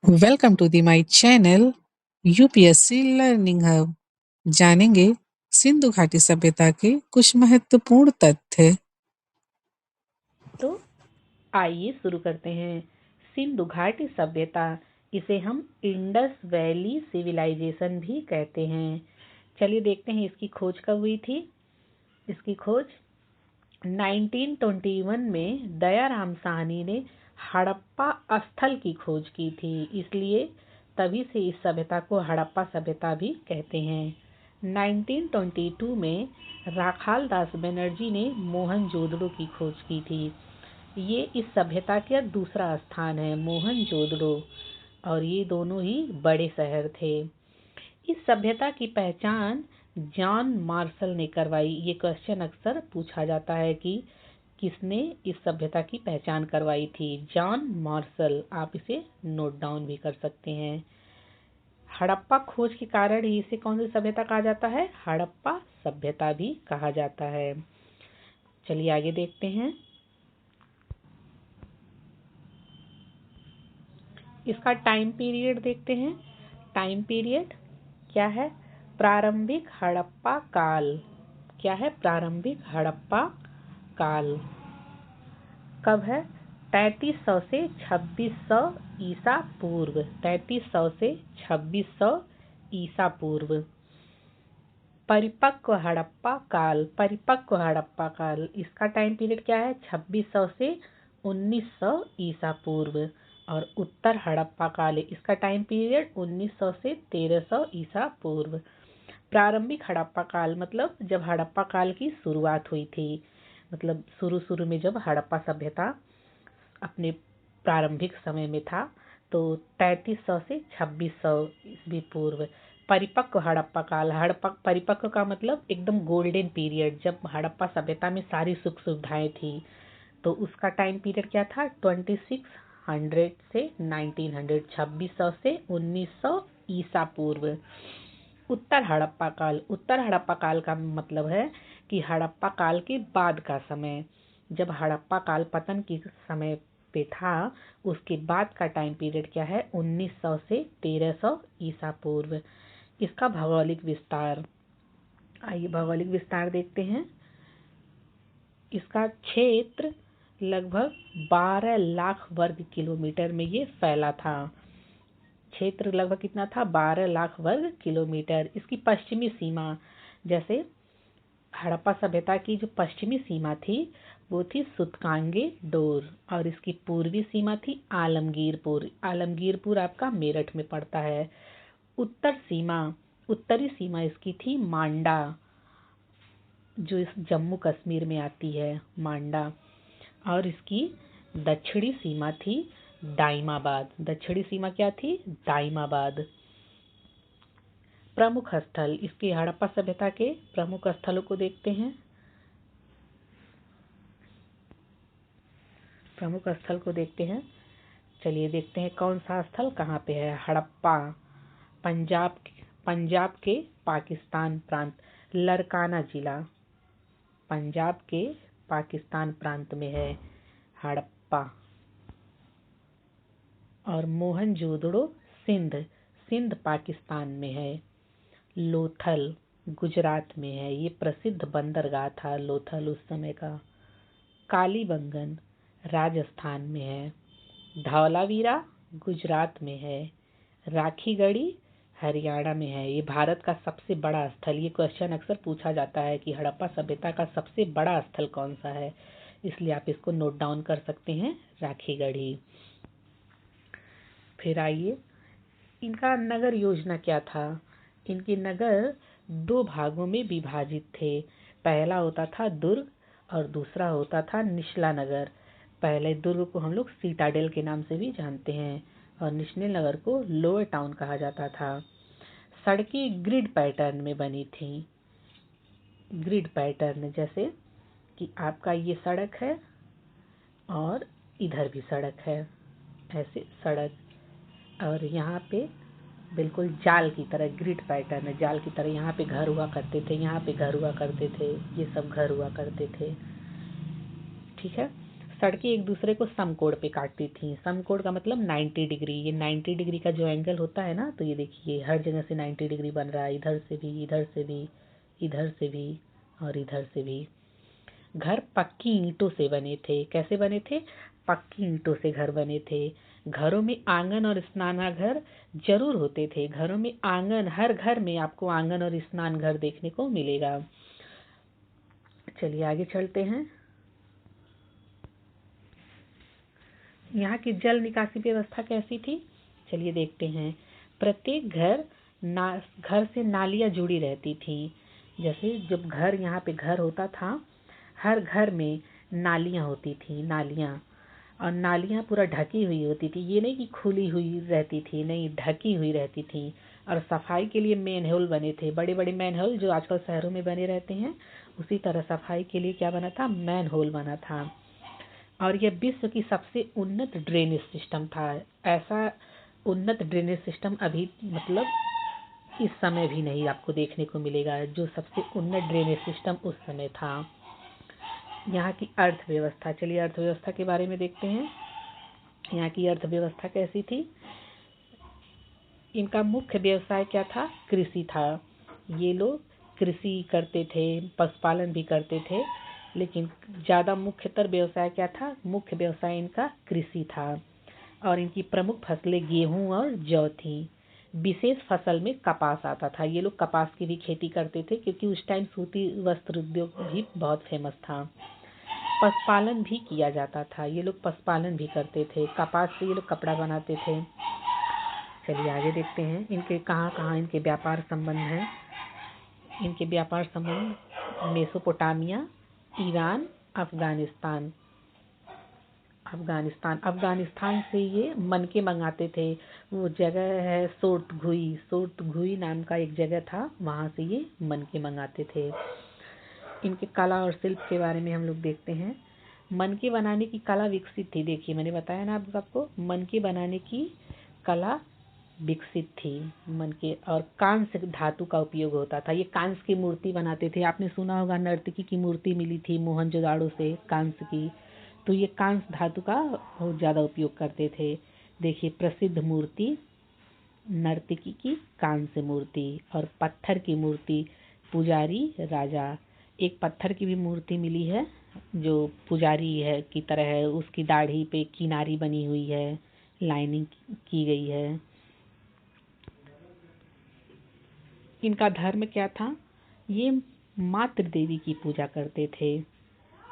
Welcome to the my channel UPSC learning hub. जानेंगे सिंधु घाटी सभ्यता के कुछ महत्वपूर्ण तथ्य। तो आइए शुरू करते हैं। सिंधु घाटी सभ्यता, इसे हम इंडस वैली सिविलाइजेशन भी कहते हैं। चलिए देखते हैं इसकी खोज कब हुई थी। इसकी खोज 1921 में दयाराम साहनी ने हड़प्पा स्थल की खोज की थी, इसलिए तभी से इस सभ्यता को हड़प्पा सभ्यता भी कहते हैं। 1922 में राखाल दास बनर्जी ने मोहनजोदड़ो की खोज की थी। ये इस सभ्यता का दूसरा स्थान है, मोहनजोदड़ो, और ये दोनों ही बड़े शहर थे। इस सभ्यता की पहचान जॉन मार्शल ने करवाई। ये क्वेश्चन अक्सर पूछा जाता है कि किसने इस सभ्यता की पहचान करवाई थी। जॉन मार्शल, आप इसे नोट डाउन भी कर सकते हैं। हड़प्पा खोज के कारण ही इसे कौन सी सभ्यता कहा जाता है? हड़प्पा सभ्यता भी कहा जाता है। चलिए आगे देखते हैं। इसका टाइम पीरियड देखते हैं। टाइम पीरियड क्या है? प्रारंभिक हड़प्पा काल। क्या है? प्रारंभिक हड़प्पा काल कब है? 3300 से 2600 ईसा पूर्व। 3300 से 2600 ईसा पूर्व। परिपक्व हड़प्पा काल। परिपक्व हड़प्पा काल, इसका टाइम पीरियड क्या है? 2600 से 1900 ईसा पूर्व। और उत्तर हड़प्पा काल, इसका टाइम पीरियड 1900 से 1300 ईसा पूर्व। प्रारंभिक हड़प्पा काल मतलब जब हड़प्पा काल की शुरुआत हुई थी, मतलब शुरू में जब हड़प्पा सभ्यता अपने प्रारंभिक समय में था, तो 3300 से 2600 ईस्वी पूर्व। परिपक्व हड़प्पा काल, परिपक्व का मतलब एकदम गोल्डन पीरियड, जब हड़प्पा सभ्यता में सारी सुख सुविधाएं थी, तो उसका टाइम पीरियड क्या था? 2600 से 1900, 2600 से 1900 ईसा पूर्व। उत्तर हड़प्पा काल, उत्तर हड़प्पा काल का मतलब है कि हड़प्पा काल के बाद का समय, जब हड़प्पा काल पतन के समय पे था, उसके बाद का टाइम पीरियड क्या है? 1900 से 1300 ईसा पूर्व। इसका भौगोलिक विस्तार, आइए भौगोलिक विस्तार देखते हैं। इसका क्षेत्र लगभग 12 लाख वर्ग किलोमीटर में ये फैला था। क्षेत्र लगभग कितना था? 12 लाख वर्ग किलोमीटर। इसकी पश्चिमी सीमा, जैसे हड़प्पा सभ्यता की जो पश्चिमी सीमा थी वो थी सुतकांगे डोर, और इसकी पूर्वी सीमा थी आलमगीरपुर। आलमगीरपुर आपका मेरठ में पड़ता है। उत्तरी सीमा इसकी थी मांडा, जो इस जम्मू कश्मीर में आती है, मांडा। और इसकी दक्षिणी सीमा थी दाइमाबाद। दक्षिणी सीमा क्या थी? दाइमाबाद। प्रमुख स्थल, इसकी हड़प्पा सभ्यता के प्रमुख स्थलों को देखते हैं। प्रमुख स्थल को देखते हैं। चलिए देखते हैं कौन सा स्थल कहाँ पे है। हड़प्पा पंजाब के पाकिस्तान प्रांत, लरकाना जिला, पंजाब के पाकिस्तान प्रांत में है हड़प्पा। और मोहनजोदड़ो सिंध पाकिस्तान में है। लोथल गुजरात में है, ये प्रसिद्ध बंदरगाह था लोथल उस समय का। कालीबंगन राजस्थान में है। धौलावीरा गुजरात में है। राखीगढ़ी हरियाणा में है। ये भारत का सबसे बड़ा स्थल, ये क्वेश्चन अक्सर पूछा जाता है कि हड़प्पा सभ्यता का सबसे बड़ा स्थल कौन सा है, इसलिए आप इसको नोट डाउन कर सकते हैं, राखीगढ़ी। फिर आइए, इनका नगर योजना क्या था? इनके नगर दो भागों में विभाजित थे। पहला होता था दुर्ग और दूसरा होता था निचला नगर। पहले दुर्ग को हम लोग सीताडेल के नाम से भी जानते हैं और निचले नगर को लोअर टाउन कहा जाता था। सड़कें ग्रिड पैटर्न में बनी थी। ग्रिड पैटर्न, जैसे कि आपका ये सड़क है और इधर भी सड़क है, ऐसे सड़क, और यहाँ पे बिल्कुल जाल की तरह ग्रिड पैटर्न है। जाल की तरह यहाँ पे घर हुआ करते थे, यहाँ पे घर हुआ करते थे, ये सब घर हुआ करते थे। ठीक है। सड़कें एक दूसरे को समकोण पे काटती थी। समकोण का मतलब 90 डिग्री। ये 90 डिग्री का जो एंगल होता है ना, तो ये देखिए हर जगह से 90 डिग्री बन रहा है, इधर से भी, इधर से भी, इधर से भी और इधर से भी। घर पक्की ईंटों से बने थे। कैसे बने थे? पक्की ईंटों से घर बने थे। घरों में आंगन और स्नानाघर जरूर होते थे। घरों में आंगन, हर घर में आपको आंगन और स्नान घर देखने को मिलेगा। चलिए आगे चलते हैं। यहाँ की जल निकासी व्यवस्था कैसी थी? चलिए देखते हैं। प्रत्येक घर से नालियाँ जुड़ी रहती थी। जैसे जब घर, यहाँ पे घर होता था, हर घर में नालियाँ होती थी, नालियाँ। और नालियाँ पूरा ढकी हुई होती थी। ये नहीं कि खुली हुई रहती थी, नहीं, ढकी हुई रहती थी। और सफाई के लिए मैन होल बने थे, बड़े बड़े मैन होल जो आजकल शहरों में बने रहते हैं। उसी तरह सफाई के लिए क्या बना था? मैन होल बना था। और यह विश्व की सबसे उन्नत ड्रेनेज सिस्टम था। ऐसा उन्नत ड्रेनेज सिस्टम अभी मतलब इस समय भी नहीं आपको देखने को मिलेगा, जो सबसे उन्नत ड्रेनेज सिस्टम उस समय था। यहाँ की अर्थव्यवस्था, चलिए अर्थव्यवस्था के बारे में देखते हैं। यहाँ की अर्थव्यवस्था कैसी थी? इनका मुख्य व्यवसाय क्या था? कृषि था। ये लोग कृषि करते थे, पशुपालन भी करते थे, लेकिन ज़्यादा मुख्यतर व्यवसाय क्या था? मुख्य व्यवसाय इनका कृषि था। और इनकी प्रमुख फसलें गेहूं और जौ थी। विशेष फसल में कपास आता था। ये लोग कपास की भी खेती करते थे, क्योंकि उस टाइम सूती वस्त्र उद्योग भी बहुत फेमस था। पशुपालन भी किया जाता था। ये लोग पशुपालन भी करते थे। कपास से ये लोग कपड़ा बनाते थे। चलिए आगे देखते हैं इनके कहाँ कहाँ इनके व्यापार संबंध हैं। इनके व्यापार संबंध मेसोपोटामिया, ईरान, अफगानिस्तान। अफगानिस्तान से ये मनके मंगाते थे। वो जगह है सोर्टघुई नाम का एक जगह था, वहाँ से ये मनके मंगाते थे। इनके कला और शिल्प के बारे में हम लोग देखते हैं। मनके बनाने की कला विकसित थी। देखिए मैंने बताया ना आपको, मनके बनाने की कला विकसित थी। मनके और कांस्य धातु का उपयोग होता था। ये कांस्य की मूर्ति बनाते थे। आपने सुना होगा नर्तकी की मूर्ति मिली थी मोहनजोदाड़ो से, कांस्य की। तो ये कांस्य धातु का बहुत ज़्यादा उपयोग करते थे। देखिए प्रसिद्ध मूर्ति नर्तकी की कांस्य मूर्ति, और पत्थर की मूर्ति पुजारी राजा। एक पत्थर की भी मूर्ति मिली है जो पुजारी है की तरह है। उसकी दाढ़ी पे किनारी बनी हुई है, लाइनिंग की गई है। इनका धर्म क्या था? ये मातृ देवी की पूजा करते थे।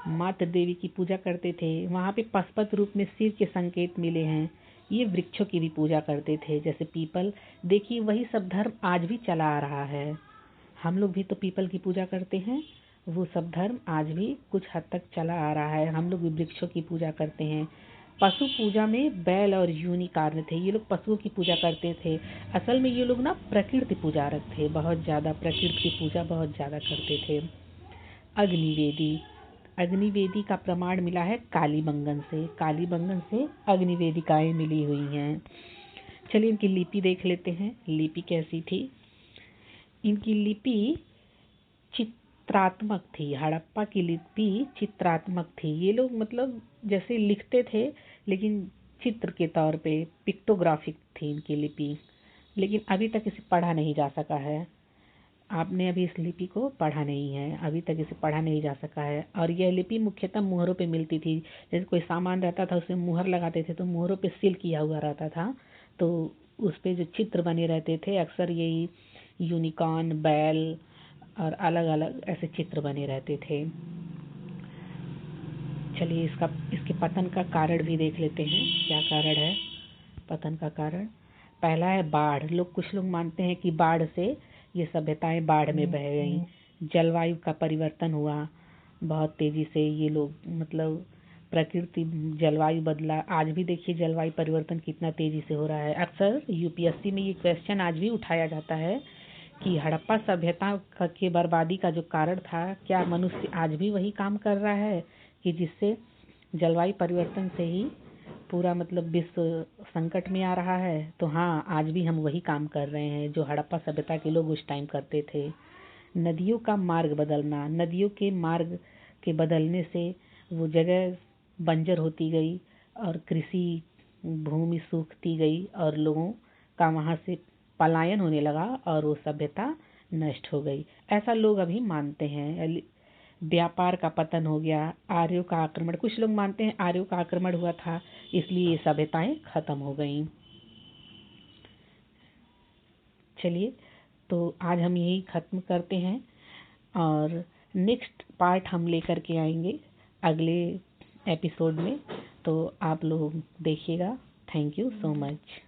मातृ देवी की पूजा करते थे। वहाँ पे पशुपत रूप में शिव के संकेत मिले हैं। ये वृक्षों की भी पूजा करते थे, जैसे पीपल। देखिए वही सब धर्म आज भी चला आ रहा है। हम लोग भी तो पीपल की पूजा करते हैं। वो सब धर्म आज भी कुछ हद तक चला आ रहा है। हम लोग भी वृक्षों की पूजा करते हैं। पशु पूजा में बैल और यूनि कार्य थे। ये लोग पशुओं की पूजा करते थे। असल में ये लोग ना प्रकृति पूजारक थे, बहुत ज़्यादा प्रकृति की पूजा बहुत ज़्यादा करते थे। अग्निवेदी, अग्निवेदी का प्रमाण मिला है कालीबंगन से। कालीबंगन से अग्निवेदिकाएं मिली हुई हैं। चलिए इनकी लिपि देख लेते हैं। लिपि कैसी थी? इनकी लिपि चित्रात्मक थी। हड़प्पा की लिपि चित्रात्मक थी। ये लोग मतलब जैसे लिखते थे, लेकिन चित्र के तौर पे पिक्टोग्राफिक थी इनकी लिपि। लेकिन अभी तक इसे पढ़ा नहीं जा सका है। आपने अभी इस लिपि को पढ़ा नहीं है, अभी तक इसे पढ़ा नहीं जा सका है। और यह लिपि मुख्यतः मुहरों पे मिलती थी। जैसे कोई सामान रहता था उसमें मुहर लगाते थे, तो मुहरों पे सील किया हुआ रहता था, तो उस पे जो चित्र बने रहते थे अक्सर यही यूनिकॉर्न, बैल और अलग अलग ऐसे चित्र बने रहते थे। चलिए इसके पतन का कारण भी देख लेते हैं। क्या कारण है पतन का कारण? पहला है बाढ़। कुछ लोग मानते हैं कि बाढ़ से ये सभ्यताएं बाढ़ में बह गईं। जलवायु का परिवर्तन हुआ बहुत तेजी से। ये लोग मतलब प्रकृति, जलवायु बदला। आज भी देखिए जलवायु परिवर्तन कितना तेजी से हो रहा है। अक्सर यूपीएससी में ये क्वेश्चन आज भी उठाया जाता है कि हड़प्पा सभ्यता की बर्बादी का जो कारण था, क्या मनुष्य आज भी वही काम कर रहा है कि जिससे जलवायु परिवर्तन से ही पूरा मतलब विश्व संकट में आ रहा है? तो हाँ, आज भी हम वही काम कर रहे हैं जो हड़प्पा सभ्यता के लोग उस टाइम करते थे। नदियों का मार्ग बदलना। नदियों के मार्ग के बदलने से वो जगह बंजर होती गई और कृषि भूमि सूखती गई और लोगों का वहाँ से पलायन होने लगा और वो सभ्यता नष्ट हो गई, ऐसा लोग अभी मानते हैं। व्यापार का पतन हो गया, आर्यों का आक्रमण, कुछ लोग मानते हैं आर्यों का आक्रमण हुआ था इसलिए ये सभ्यताएं खत्म हो गईं। चलिए, तो आज हम यही खत्म करते हैं और नेक्स्ट पार्ट हम लेकर के आएंगे अगले एपिसोड में, तो आप लोग देखिएगा। Thank you so much.